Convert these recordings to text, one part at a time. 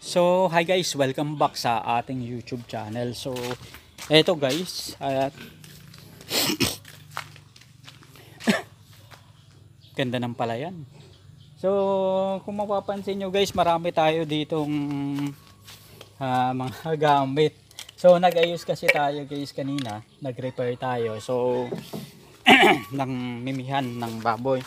So, hi guys, welcome back sa ating YouTube channel. So, eto guys, ganda ng palayan. So, kung mapapansin nyo guys, marami tayo ditong mga gamit. So, nag-ayos kasi tayo guys kanina, nag-repair tayo. So, ng mimihan ng baboy.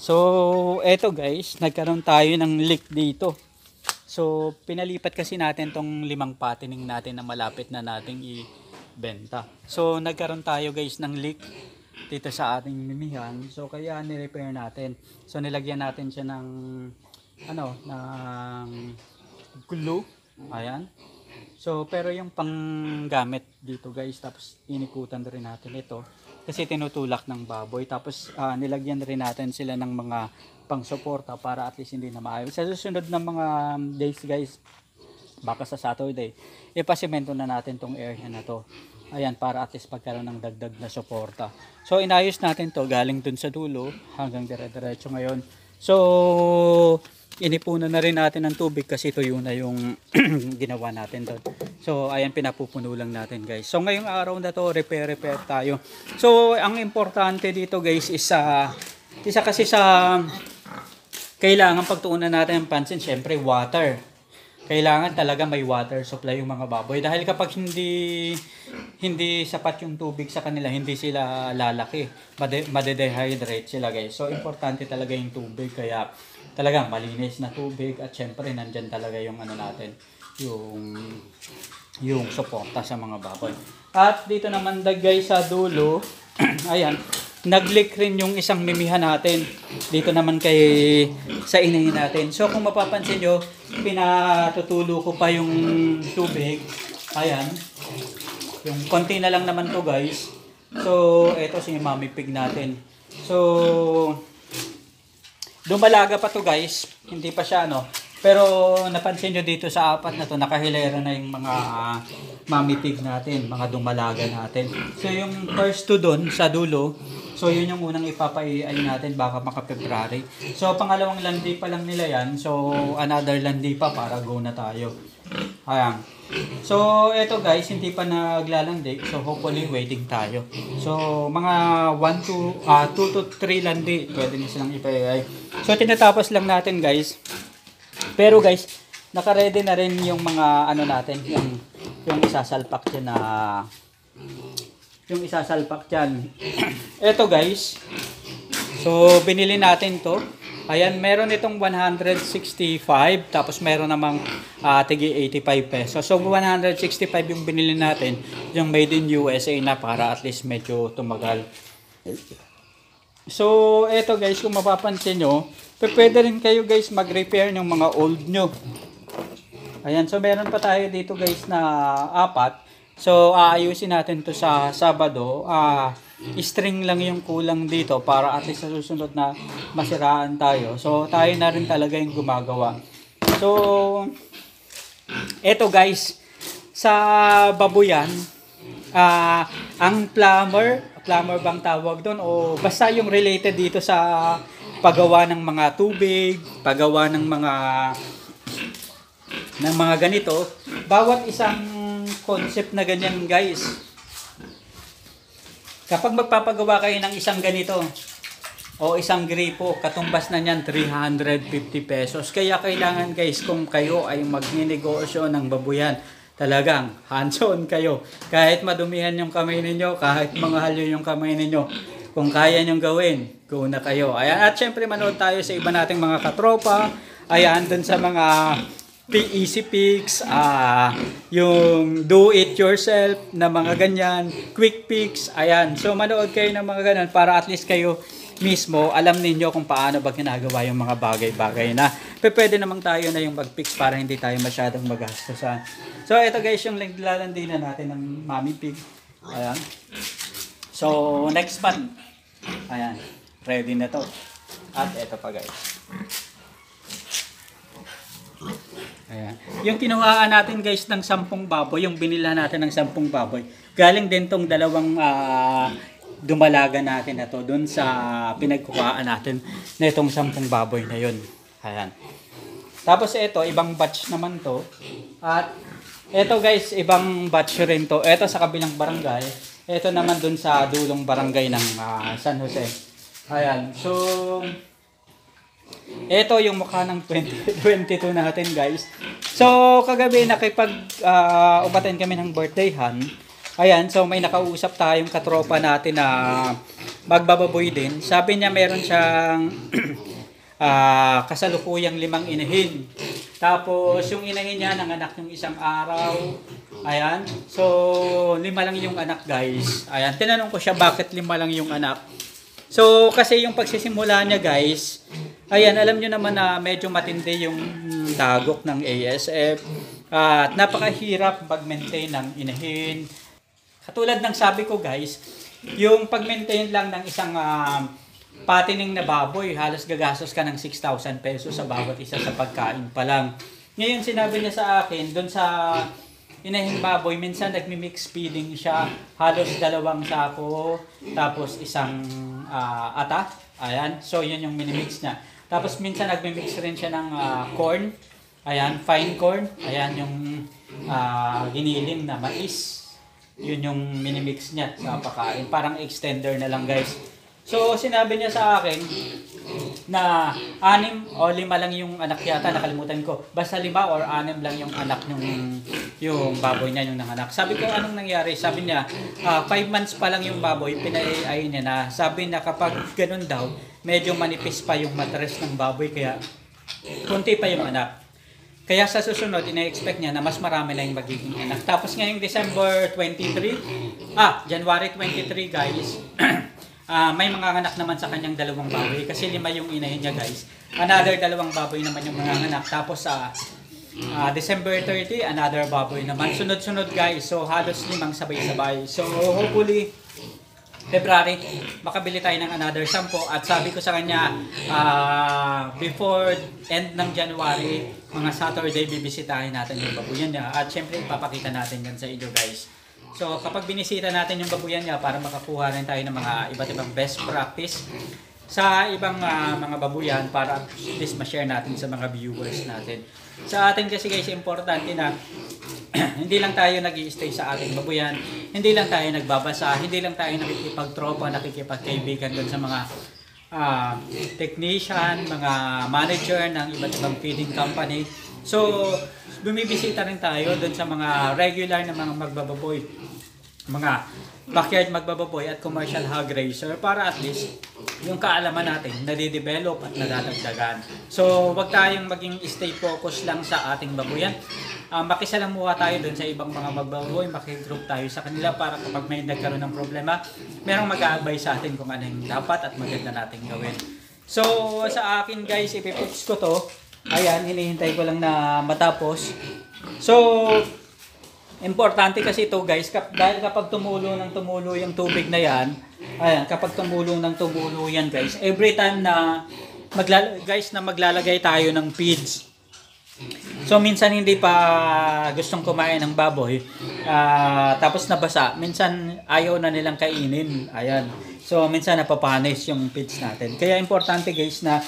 So, eto guys, nagkaroon tayo ng leak dito. So, pinalipat kasi natin tong 5 patining natin na malapit na nating ibenta. So, nagkaroon tayo guys ng leak dito sa ating mimihan. So, kaya ni-repair natin. So, nilagyan natin siya ng ng glue. Ayan. So, pero yung panggamit dito guys, tapos inikutan rin natin ito kasi tinutulak ng baboy. Tapos nilagyan rin natin sila ng mga pang-suporta para at least hindi na maayaw. Sa susunod ng mga days guys, baka sa Saturday, ipasimento na natin tong area na to. Ayan, para at least pagkaroon ng dagdag na suporta. So, inayos natin to galing dun sa dulo hanggang dire-diretso ngayon. So, inipunan na rin natin ng tubig kasi tuyo na yung ginawa natin doon. So, ayan, pinapupuno lang natin guys. So, ngayong araw na to, repair tayo. So, ang importante dito guys is isa kasi sa kailangan pagtuunan natin ng pansin, syempre water. Kailangan talaga may water supply yung mga baboy. Dahil kapag hindi sapat yung tubig sa kanila, hindi sila lalaki. Made-dehydrate sila guys. So, importante talaga yung tubig. Kaya talagang malinis na tubig. At syempre, nandyan talaga yung natin, yung suporta sa mga baboy. At dito naman guys sa dulo, ayan, nag-leak rin yung isang mimihan natin. Dito naman sa inahin natin. So kung mapapansin nyo, pinatutulo ko pa yung tubig. Ayan. Yung konti na lang naman to guys. So eto si Mami Pig natin. So dumalaga pa to guys. Hindi pa siya pero napansin nyo dito sa apat na to, nakahilera na yung mga Mami Pig natin, mga dumalaga natin. So yung first to doon sa dulo, so yun yung unang ipapaiay natin baka maka-February. So pangalawang landi pa lang nila yan. So another landi pa para go na tayo. Ayan. So eto guys, hindi pa naglalandi. So hopefully waiting tayo. So mga 2 to 3 landi pwede na silang ipaiay. So tinatapos lang natin guys. Pero guys, naka-ready na rin yung mga natin, yung isasalpak dyan yung isasalpak dyan. Eto guys, so binili natin to. Ayan, meron itong 165, tapos meron namang tigi 85 pesos. So 165 yung binili natin, yung made in USA na para at least medyo tumagal. So eto guys, kung mapapansin nyo, pwede rin kayo guys mag-repair ng mga old nyo. Ayan, so meron pa tayo dito guys na 4. So aayusin natin to sa Sabado. String lang yung kulang dito para at least sa susunod na masiraan tayo. So tayo na rin talaga yung gumagawa. So eto guys, sa babuyan, ang plumber bang tawag doon, o basta yung related dito sa paggawa ng mga tubig, paggawa ng mga ganito, bawat isang concept na ganyan guys, kapag magpapagawa kayo ng isang ganito o isang gripo, katumbas na niyan 350 pesos. Kaya kailangan guys, kung kayo ay magninegosyo ng babuyan, talagang hands-on kayo. Kahit madumihan yung kamay ninyo, kahit manghal yung kamay ninyo, kung kaya nyong gawin, go na kayo. Ayan, at syempre manood tayo sa iba nating mga katropa. Ayan, dun sa mga easy picks, yung do it yourself na mga ganyan, quick picks. Ayan, so manood kayo ng mga ganyan para at least kayo mismo alam ninyo kung paano ba ginagawa yung mga bagay-bagay na pwede namang tayo na yung mag-fix para hindi tayo masyadong magastosan. So ito guys, yung naglalandi na natin ng Mami Pig. Ayan. So next month, ayan, ready na to. At ito pa guys. Ayan. Yung kinuhaan natin guys ng 10 baboy, yung binila natin ng 10 baboy, galing din tong dalawang dumalaga natin na to dun sa pinagkuhaan natin na itong 10 baboy na yun. Ayan. Tapos ito, ibang batch naman to. At ito guys, ibang batch rin to. Ito sa kabilang barangay. Ito naman dun sa dulong barangay ng San Jose. Ayan. So, ito yung mukha ng 2022 natin guys. So, kagabi nakipag-umaten kami ng birthdayhan. Ayan, so may nakausap tayong katropa natin na magbababoy din. Sabi niya meron siyang kasalukuyang 5 inahin. Tapos yung inahin niya nanganak yung isang araw. Ayan, so 5 lang yung anak guys. Ayan, tinanong ko siya bakit 5 lang yung anak. So kasi yung pagsisimula niya guys, ayan, alam niyo naman na medyo matindi yung dagok ng ASF. At napakahirap mag-maintain ng inahin. Katulad ng sabi ko guys, yung pag-maintain lang ng isang patining na baboy, halos gagastos ka ng 6,000 pesos sa bawat isa sa pagkain pa lang. Ngayon sinabi niya sa akin, doon sa inahing baboy, minsan nagmi-mix feeding siya, halos 2 sako, tapos isang ata. Ayan, so yun yung minimix niya. Tapos minsan nagmi-mix rin siya ng corn, ayan, fine corn, ayan yung giniling na mais. Yun yung minimix niya sa pagkain. Parang extender na lang guys. So sinabi niya sa akin na 6 o 5 lang yung anak yata, nakalimutan ko. Basta 5 or 6 lang yung anak yung baboy niya yung nanganak. Sabi ko anong nangyari? Sabi niya 5 months pa lang yung baboy, pinay niya na. Sabi na kapag ganun daw, medyo manipis pa yung matres ng baboy kaya kunti pa yung anak. Kaya sa susunod, ina-expect niya na mas marami na yung magiging anak. Tapos ngayong January 23 guys, may mga anak naman sa kanyang 2 baboy. Kasi 5 yung inahin niya guys. Another 2 baboy naman yung mga anak. Tapos sa December 30, another baboy naman. Sunod-sunod guys. So halos 5 sabay-sabay. So hopefully, February, makabili tayo ng another 10. At sabi ko sa kanya, before end ng January, mga Saturday, bibisitahin natin yung babuyan niya. At syempre, ipapakita natin yan sa inyo guys. So, kapag binisita natin yung babuyan niya, para makakuha rin tayo ng mga iba't ibang best practice sa ibang mga babuyan para at least ma-share natin sa mga viewers natin. Sa atin kasi guys, importante na hindi lang tayo nag-i-stay sa ating babuyan, hindi lang tayo nagbabasa, hindi lang tayo nakikipagtropa, nakikipagkaibigan doon sa mga technician, mga manager ng iba't ibang feeding company. So, bumibisita rin tayo doon sa mga regular na mga magbababoy, mga backyard magbababoy at commercial hog raiser para at least yung kaalaman natin nadidevelop at nadadagdagan. So, wag tayong maging stay focus lang sa ating babuyan. Makisalamuha tayo dun sa ibang mga magbaboy, makigroup tayo sa kanila para kapag may nagkaroon ng problema, merong mag-a-advise sa atin kung ano yung dapat at maganda nating gawin. So, sa akin guys, ipipix ko to. Ayan, hinihintay ko lang na matapos. So, importante kasi ito guys, dahil kapag tumulo yung tubig na yan, ayan, kapag tumulo yan guys, every time na maglalagay tayo ng feeds, so minsan hindi pa gustong kumain ng baboy, tapos nabasa, minsan ayaw na nilang kainin, ayan, so minsan napapanis yung feeds natin. Kaya importante guys na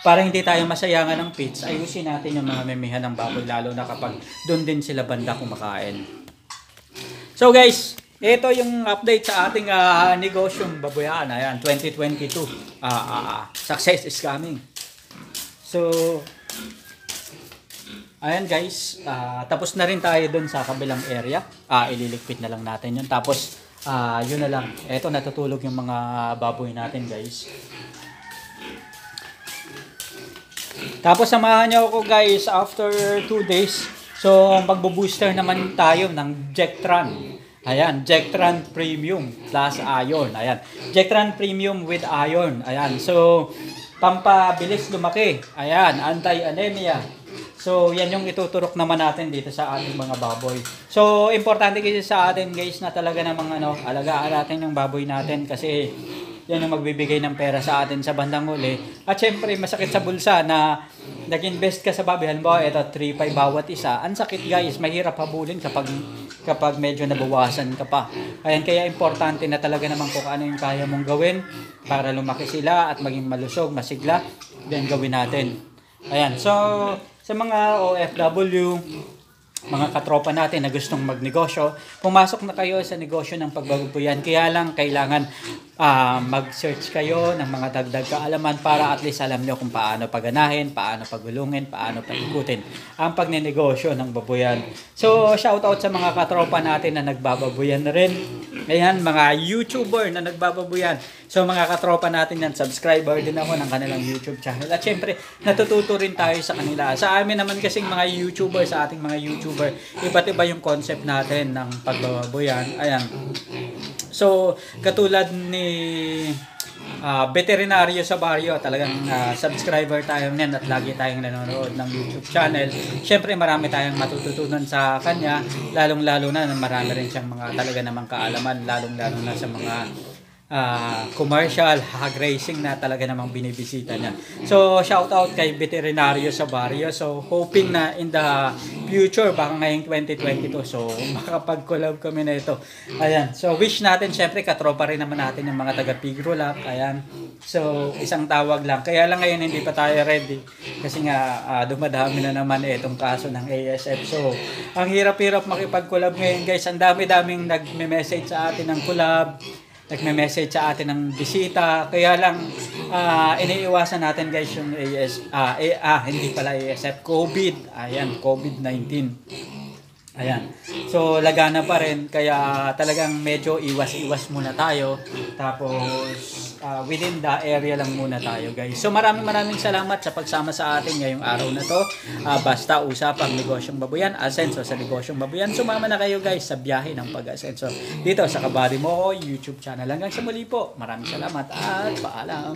para hindi tayo masayangan ng feeds, ayusin natin yung mga memihan ng baboy, lalo na kapag doon din sila banda kumakain. So guys, ito yung update sa ating negosyong baboyan. Ayan, 2022. Success is coming. So, ayan guys, tapos na rin tayo doon sa kabilang area. Ililigpit na lang natin yun. Tapos, yun na lang. Ito, natutulog yung mga baboy natin guys. Tapos samahan niyo ako guys after 2 days. So magbo-booster naman tayo ng Jectran. Ayan, Jectran Premium plus Iron. Ayan, Jectran Premium with Iron. Ayan, so pampabilis lumaki. Ayan, anti-anemia. So yan yung ituturok naman natin dito sa ating mga baboy. So importante kasi sa atin guys na talaga namang alagaan natin yung baboy natin kasi yan yung magbibigay ng pera sa atin sa bandang huli. At syempre, masakit sa bulsa na nag-invest ka sa baboy. Halimbawa, ito, 3-5 bawat isa. Ang sakit guys, mahirap habulin kapag medyo nabawasan ka pa. Ayan, kaya importante na talaga naman kung ano yung kaya mong gawin para lumaki sila at maging malusog, masigla. Then gawin natin. Ayan, so sa mga OFW, mga katropa natin na gustong magnegosyo, pumasok na kayo sa negosyo ng pagbababoyan. Kaya lang kailangan mag-search kayo ng mga dagdag kaalaman para at least alam nyo kung paano paganahin, paano pagulungin, paano pag-ikutin ang pagnenegosyo ng baboyan. So, shoutout sa mga katropa natin na nagbababoyan na rin. Ayan, mga YouTuber na nagbababoyan. So, mga katropa natin yan, subscriber din ako ng kanilang YouTube channel. At syempre, natututo rin tayo sa kanila. Sa amin naman kasing mga YouTuber, sa ating mga YouTuber, iba't iba yung concept natin ng pagbababoyan. Ayan. So, katulad ni veterinaryo sa baryo, talagang subscriber tayo niyan at lagi tayong nanonood ng YouTube channel. Syempre marami tayong matututunan sa kanya, lalong-lalo na marami rin siyang mga talaga namang kaalaman, lalong-lalo na sa mga commercial, hog racing na talaga namang binibisita niya. So, shout out kay veterinaryo sa baryo. So, hoping na in the future, baka ngayong 2022, so makapag-collab kami na ito. Ayan. So, wish natin, syempre, katropa rin naman natin yung mga taga Pigrolap. Ayan. So, isang tawag lang. Kaya lang ngayon hindi pa tayo ready. Kasi nga, dumadami na naman itong kaso ng ASF. So, ang hirap-hirap makipag-collab ngayon, guys. Ang dami-daming nagme-message sa atin ng collab, nagme-message sa atin ng bisita. Kaya lang iniiwasan natin guys yung hindi pala ASF, COVID. Ayan, COVID-19. Ayan. So lagana pa rin, kaya talagang medyo iwas-iwas muna tayo. Tapos within the area lang muna tayo guys. So maraming salamat sa pagsama sa atin ngayong araw na to. Basta usapang negosyong baboyan, asenso sa negosyong baboyan. Sumama na kayo guys sa biyahe ng pag-asenso dito sa Kabady Mo YouTube channel. Hanggang sa muli po. Maraming salamat at paalam.